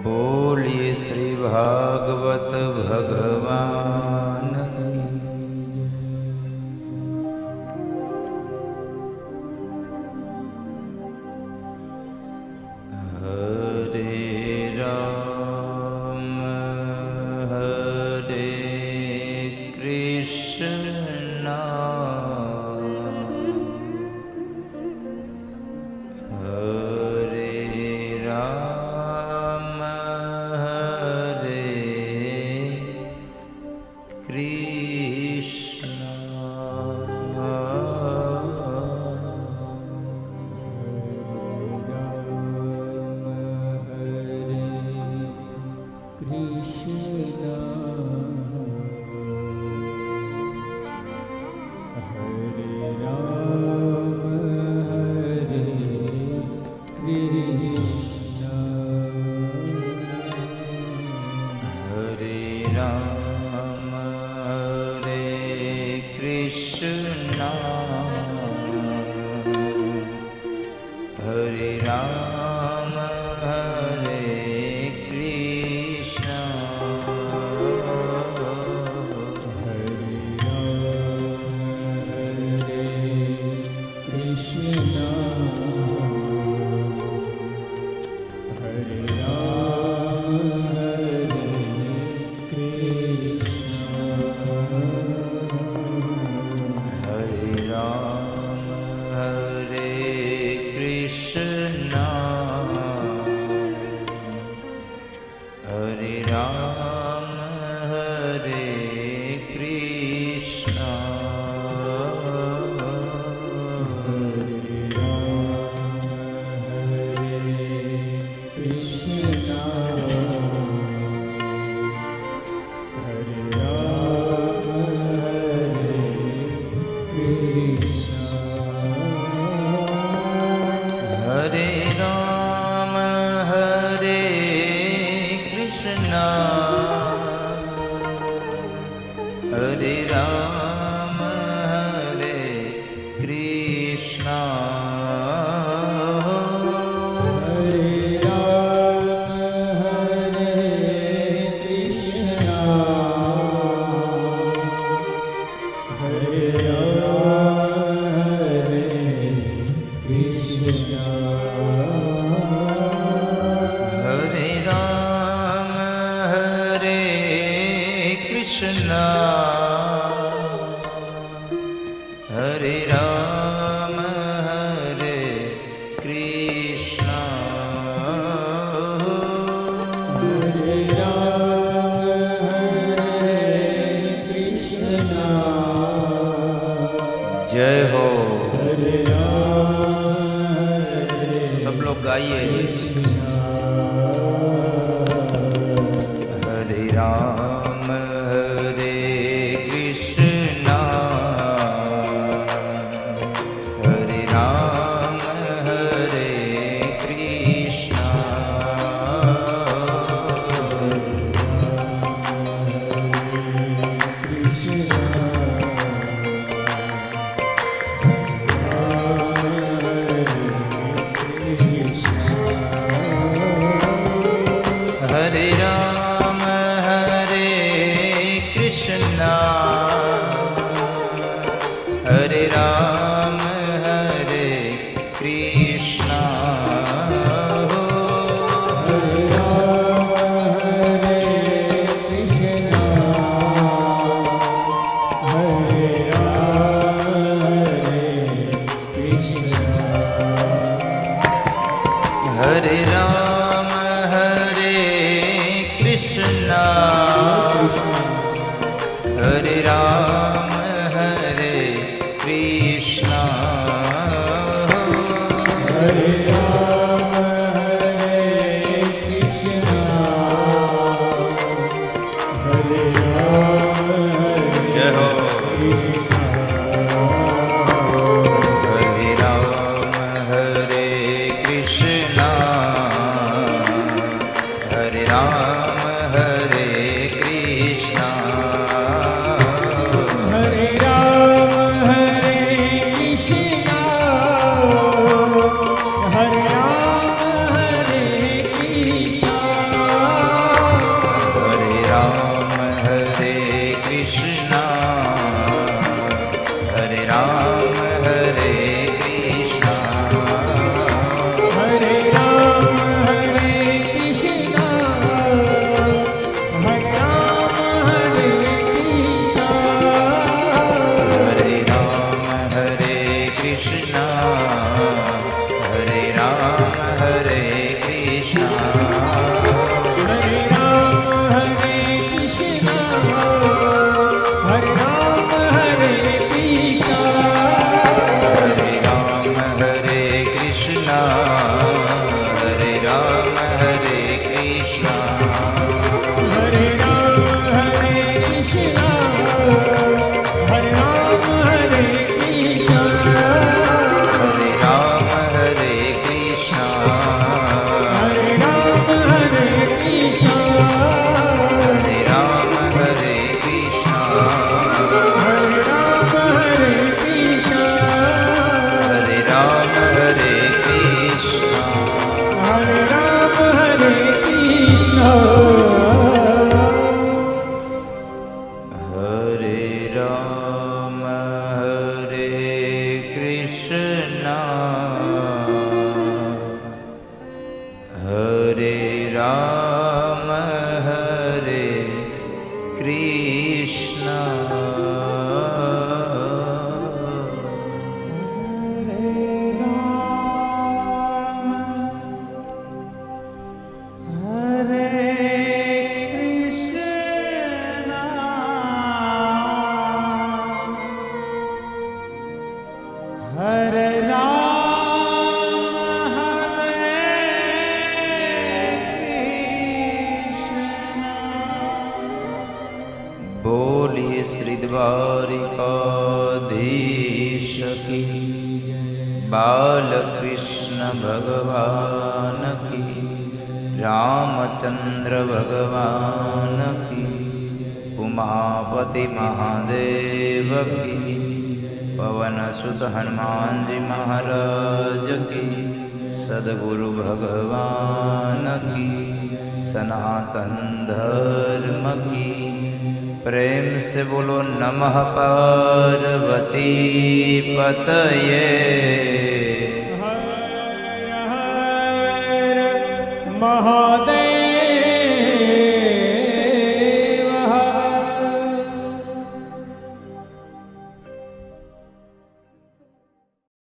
बोलिए श्री भागवत भगवान की। हरे राम हरे कृष्ण हरे राम हरे कृष्ण हरे राम हरे कृष्ण हरे राम हरे कृष्ण हरे राम हरे कृष्ण हरे राम हरे कृष्ण हरे राम हरे कृष्ण जय हो। हरे राम सब लोग गाइए। हरे राम हरे कृष्ण हरे राम हरे कृष्ण हरे राम हरे कृष्ण हरे राम हरे कृष्ण हरे राम हरे कृष्ण हरे राम हरे राम हरे कृष्ण हरे राम हरे कृष्ण हरे राम हरे कृष्ण हरे राम जय हो। हरे राम हरे कृष्ण हरे राम हरे कृष्ण हरे राम हरे कृष्ण हरे राम हरे कृष्ण बोलिए श्री द्वारिकाधीश की, बालकृष्ण भगवान की, रामचंद्र भगवान की, उमापति महादेव की, पवन सुत हनुमान जी महाराज की, सद्गुरु भगवान की, सनातन धर्म की। प्रेम से बोलो नमः पार्वती पतये।